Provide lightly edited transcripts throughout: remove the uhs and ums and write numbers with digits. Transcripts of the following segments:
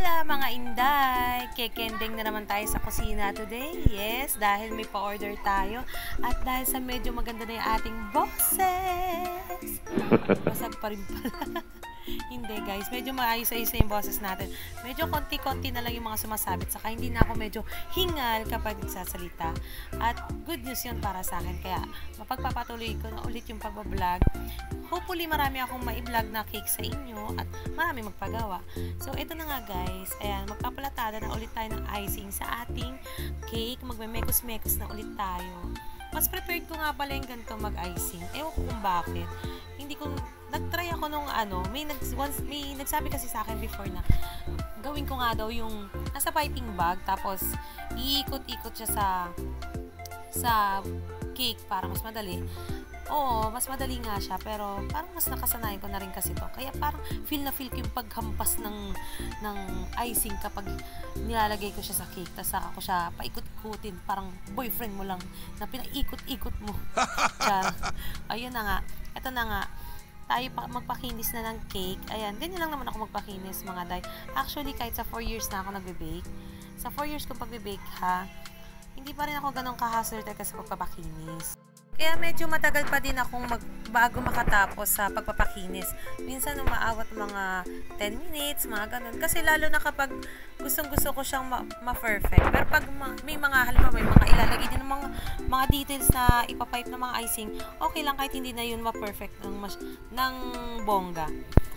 Hola mga inday! Kekending na naman tayo sa kusina today. Yes, dahil may pa-order tayo at dahil sa medyo maganda na yung ating boses. Basag pa rin pala. Hindi guys, medyo maayos-ayos na yung boses natin. Medyo konti-konti na lang yung mga sumasabit, saka hindi na ako medyo hingal kapag nagsasalita. At good news yun para sa akin, kaya mapagpapatuloy ko na ulit yung pagbablog. Hopefully marami akong ma-vlog na cake sa inyo at marami magpagawa. So ito na nga guys, ayan, magpapalatada na ulit tayo ng icing sa ating cake. Magme-mekos-mekos na ulit tayo. Mas prepared ko nga pala yung ganito mag-icing. Ewan ko kung bakit. Hindi ko, nag-try ako nung may nagsabi kasi sa akin before na gawin ko nga daw yung nasa piping bag, tapos iikot-ikot siya sa cake para mas madali. Oo, mas madali nga siya, pero parang mas nakasanayan ko na rin kasi to. Kaya parang feel na feel ko yung paghampas ng icing kapag nilalagay ko siya sa cake. Tapos ako siya paikot-ikutin, parang boyfriend mo lang na pinaikot-ikot mo. Ayun na nga. Ito na nga. Tayo magpakinis na ng cake. Ayan, ganyan lang naman ako magpakinis mga day. Actually, kahit sa 4 years na ako nagbe-bake, sa 4 years kong pagbe-bake ha, hindi pa rin ako ganun ka-hassle talaga sa pagpapakinis. Kaya medyo matagal pa din akong bago makatapos sa pagpapakinis. Minsan umaawat mga 10 minutes, mga ganun. Kasi lalo na kapag gustong-gusto ko siyang ma-perfect. Pero pag may mga, halimbawa may mga ilalagay din ng mga details na ipapipe ng mga icing, okay lang kahit hindi na yun ma-perfect ng bongga.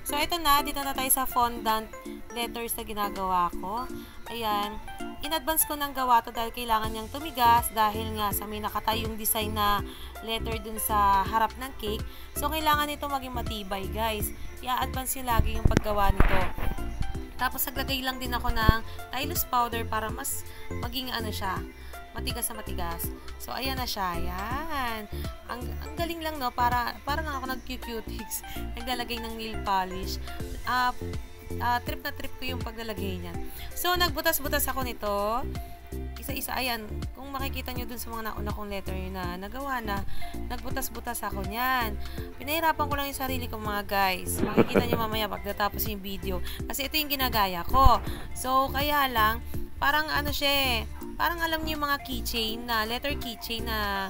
So ito na, dito na tayo sa fondant letters na ginagawa ko. Ayan. In advance ko nang gawa to dahil kailangan niyang tumigas dahil nga sa may nakatayong design na letter dun sa harap ng cake. So, kailangan nito maging matibay, guys. I-advance yung lagi yung paggawa nito. Tapos, naglagay lang din ako ng stylus powder para mas maging siya, matigas na matigas. So, ayan na siya. Ayan. Ang galing lang, no? Para lang ako nag-cutics. Naglalagay ng nail polish. Trip na trip ko yung paglalagay niya. So, nagbutas-butas ako nito. Isa-isa, ayan. Kung makikita nyo dun sa mga nauna kong letter na nagawa na, nagbutas-butas ako niyan. Pinahirapan ko lang yung sarili ko mga guys. Makikita nyo mamaya pagkatapos yung video. Kasi ito yung ginagaya ko. So, kaya lang, parang siya parang alam niyo yung mga keychain na, letter keychain na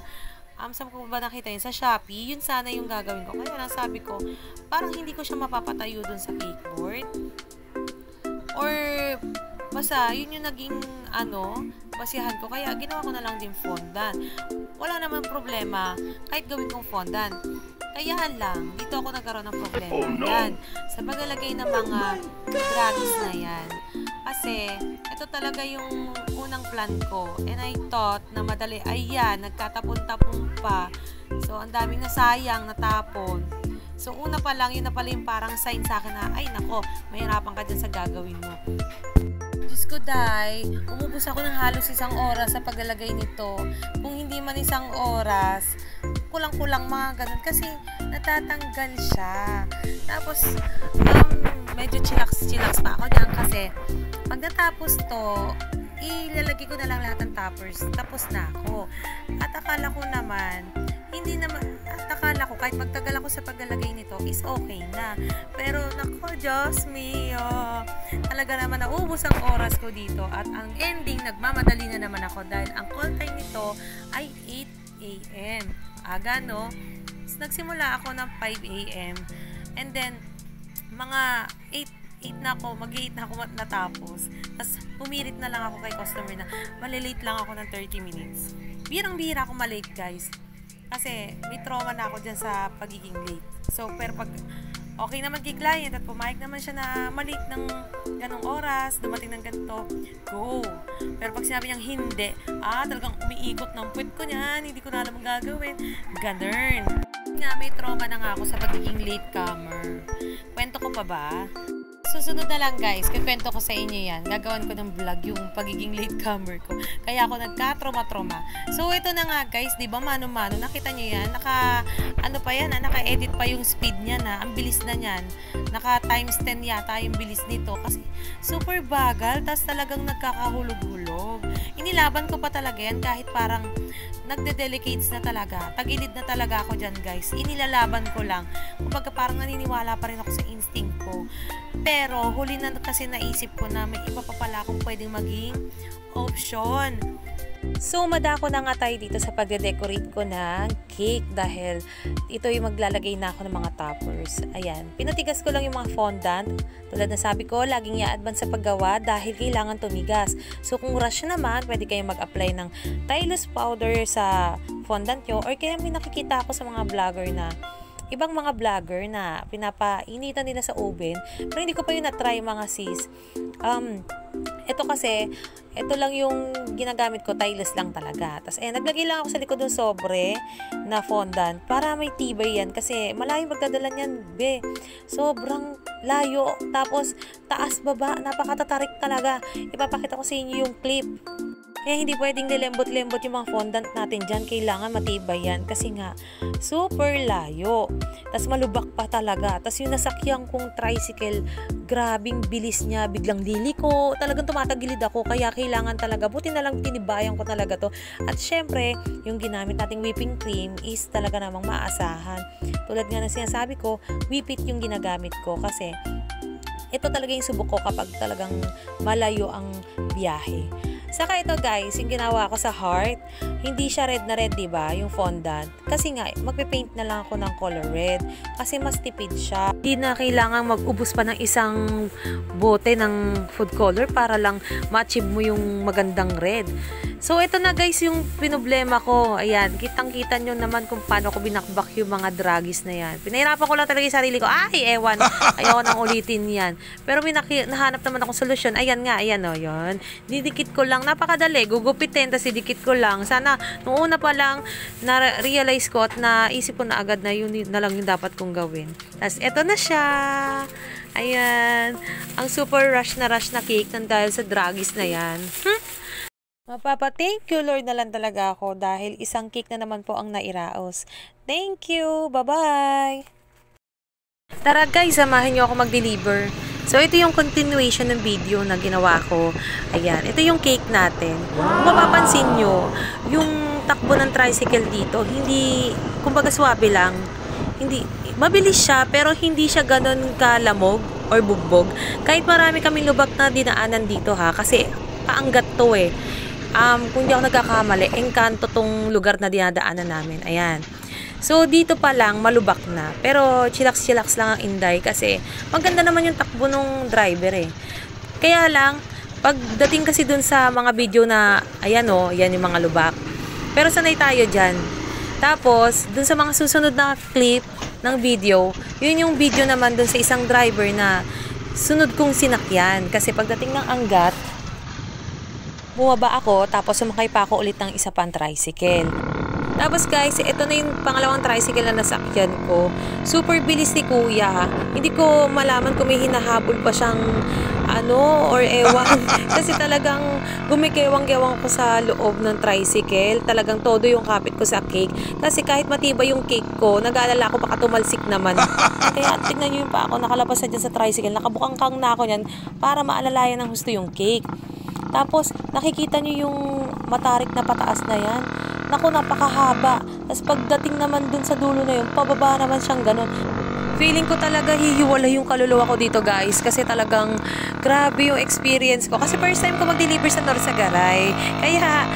saan ko ba nakita yun? Sa Shopee, yun sana yung gagawin ko. Kaya lang sabi ko, parang hindi ko siya mapapatayo dun sa cake board. Or, basta, yun yung naging, basihan ko. Kaya, ginawa ko na lang din fondant. Wala naman problema, kahit gawin kong fondant. Kaya lang, dito ako nagkaroon ng problema. Oh, no. Yan, sa paglalagay ng mga drugs na yan. Kasi, ito talaga yung unang plan ko. And I thought na madali. Ayan, nagkatapon-tapon pa. So, ang daming nasayang, natapon. So, una pa lang, yun na pala yung parang sign sa akin na, ay nako, mahirapan ka dyan sa gagawin mo. Diyos ko, day, umubos ako ng halos 1 oras sa paglalagay nito. Kung hindi man 1 oras, kulang-kulang mga ganun. Kasi, natatanggal siya. Tapos, medyo chillax pa ako dyan kasi, pag natapos to, ilalagay ko na lang lahat ng toppers. Tapos na ako. At akala ko naman, kahit magtagal ako sa paglalagay nito, is okay na. Pero, nako, Diyos mio, talaga naman naubos ang oras ko dito. At ang ending, nagmamadali na naman ako dahil ang call time nito ay 8 a.m. Aga, no? Nagsimula ako ng 5 a.m. And then, mga 8 na ako, mag-8 na ako natapos. Tapos, pumirit na lang ako kay customer na malilate lang ako ng 30 minutes. Birang-bira ako malate, guys. Kasi, may trauma na ako dyan sa pagiging late. So, pero pag okay naman kay client at pumayag naman siya na malate ng ganong oras, dumating ng ganito, go. Pero pag sinabi niyang hindi, talagang umiikot ng puwet ko niyan, hindi ko na alam ang gagawin. Ganun. Nga, may trauma na nga ako sa pagiging latecomer. Kwento ko pa ba? Susunod na lang guys, kikwento ko sa inyo yan. Gagawan ko ng vlog yung pagiging latecomer ko. Kaya ako nagka-trauma-trauma. So, ito na nga guys, di ba mano-mano, nakita nyo yan? Naka-edit pa yung speed niya na. Ang bilis na niyan. Naka times 10 yata yung bilis nito. Kasi super bagal, tas talagang nagkakahulog-hulog. Inilaban ko pa talaga yan kahit parang nagde-delicates na talaga. Tagilid na talaga ako dyan, guys. Inilalaban ko lang. Kumbaga parang naniniwala pa rin ako sa instinct ko. Pero Pero huli na kasi naisip ko na may iba pa pala akong pwedeng maging option. So, madako na nga tayo dito sa pagde-decorate ko ng cake dahil ito yung maglalagay na ako ng mga toppers. Ayan, pinatigas ko lang yung mga fondant. Tulad na sabi ko, laging i-advance sa paggawa dahil kailangan tumigas. So, kung rush naman, pwede kayong mag-apply ng Tylose powder sa fondant nyo or kaya may nakikita ako sa mga vlogger na ibang mga vlogger na pinapainitan nila sa oven. Pero hindi ko pa yun na-try mga sis. Ito kasi, ito lang yung ginagamit ko, Tylose lang talaga. Tapos, naglagay lang ako sa likod ng sobre na fondant para may tibay yan. Kasi, malayo magdadala niyan, be. Sobrang layo. Tapos, taas, baba. Napakatatarik talaga. Ipapakita ko sa inyo yung clip. Kaya hindi pwedeng lilembot-lembot yung mga fondant natin dyan. Kailangan matibay yan. Kasi nga, super layo. Tapos malubak pa talaga. Tapos yung nasakyan kong tricycle, grabing bilis niya. Biglang liliko. Talagang tumatagilid ako. Kaya kailangan talaga. Buti na lang tinibayan ko talaga to. At syempre, yung ginamit nating whipping cream is talaga namang maasahan. Tulad nga ng sinasabi ko, whip it yung ginagamit ko. Kasi ito talaga yung subok ko kapag talagang malayo ang biyahe. Saka ito guys, yung ginawa ko sa heart, hindi siya red na red, diba? Yung fondant. Kasi nga, magpipaint na lang ako ng color red. Kasi mas tipid siya. Hindi na kailangan mag-ubos pa ng isang bote ng food color para lang ma-achieve mo yung magandang red. So, ito na guys yung pinoblema ko. Ayan, kitang-kita nyo naman kung paano ko binakbak yung mga dragis na yan. Pinahirapan ko lang talaga yung sarili ko. Ay, ewan. Ayoko nang ulitin yan. Pero may nahanap naman akong solusyon. Ayan nga, ayan o, yun. Didikit ko lang. Napakadali. Gugupitin, tapos didikit ko lang. Sana, nung una pa lang, na-realize ko at naisip ko na agad na yun na lang yung dapat kong gawin. Tapos, eto na siya. Ayan. Ang super rush na cake nang dahil sa dragis na yan. Mapapa-thank you Lord na lang talaga ako dahil isang cake na naman po ang nairaos. Thank you! Bye-bye! Tara guys, samahan nyo ako mag-deliver. So, ito yung continuation ng video na ginawa ko. Ayan, ito yung cake natin. Kung mapapansin nyo, yung takbo ng tricycle dito, hindi, kumbaga swabe lang. Hindi, mabilis siya, pero hindi siya ganon kalamog or bugbog. Kahit marami kaming lubak na dinaanan dito ha, kasi paanggat to eh. Kung di ako nagkakamali, engkanto tong lugar na dinadaanan namin. Ayan. So, dito pa lang, malubak na. Pero, chillax-chillax lang ang Inday kasi maganda naman yung takbo ng driver eh. Kaya lang, pagdating kasi dun sa mga video na, ayan o, yan yung mga lubak. Pero sanay tayo dyan. Tapos, dun sa mga susunod na clip ng video, yun yung video naman dun sa isang driver na sunod kong sinakyan. Kasi pagdating ng Angat, bumaba ako, tapos sumakay pa ako ulit ng isa pang tricycle. Tapos guys, ito na yung pangalawang tricycle na nasakyan ko. Super bilis ni kuya. Hindi ko malaman kung may hinahabol pa siyang or ewan. Kasi talagang gumikewang-gewang ko sa loob ng tricycle. Talagang todo yung kapit ko sa cake. Kasi kahit matibay yung cake ko, nag-aalala ako baka tumalsik naman. Kaya tignan nyo yung pa ako, nakalabas na dyan sa tricycle. Nakabukang-kang na ako yan para maalalayan ng husto yung cake. Tapos, nakikita nyo yung matarik na pataas na yan. Naku, napakahaba. Tapos, pagdating naman dun sa dulo na yun, pababa naman siyang ganun. Feeling ko talaga hihiwala yung kaluluwa ko dito, guys. Kasi talagang grabe yung experience ko. Kasi first time ko mag-deliver sa Norsagaray. Kaya,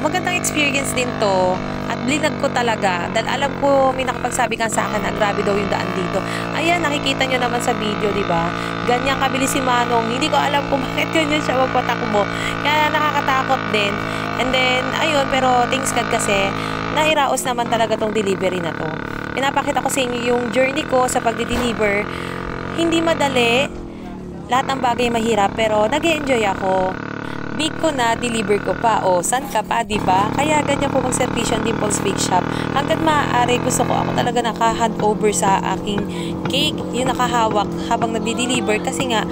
magandang experience din to. At blinag ko talaga. Dahil alam ko, may nakapagsabi ka sa akin na grabe daw yung daan dito. Ayan, nakikita nyo naman sa video, di ba? Ganyan kabilis si Manong. Hindi ko alam kung bakit ganyan siya magpatakbo. Kaya nakakatakot din. And then, ayun, pero thanks God kasi, nairaos naman talaga tong delivery na to. Pinapakita ko sa inyo yung journey ko sa pagdi-deliver. Hindi madali. Lahat ng bagay mahirap, pero nag-enjoy ako. Bake ko na, deliver ko pa. O, san ka pa, diba? Kaya ganyan po mag-servisyo ang Dimples Bake Shop. Hanggat maaari, gusto ko ako talaga naka-hand over sa aking cake. Yung nakahawak habang nagdi-deliver. Kasi nga,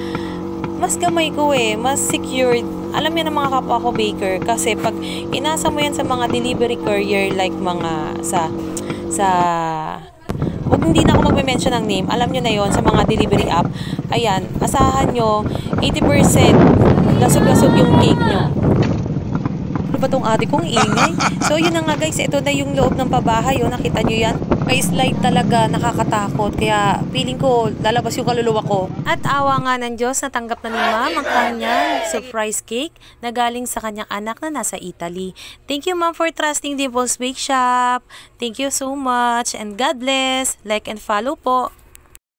mas gamay ko eh. Mas secured. Alam yan ng mga kapwa ko baker. Kasi pag inasa mo yan sa mga delivery courier, like mga hindi na ako magme-mention ng name. Alam nyo na yon sa mga delivery app. Ayan, asahan nyo, 80% lasog-lasog yung cake nyo. Ano ba tong ate kong ingay? So, yun na nga guys. Ito na yung loob ng pabahay. Nakita nyo yan? May slide talaga, nakakatakot. Kaya feeling ko lalabas yung kaluluwa ko. At awa nga ng Diyos, natanggap na ni Ma'am ang kanyang surprise cake na galing sa kanyang anak na nasa Italy. Thank you, Ma'am, for trusting Dimples Bake Shop. Thank you so much and God bless. Like and follow po.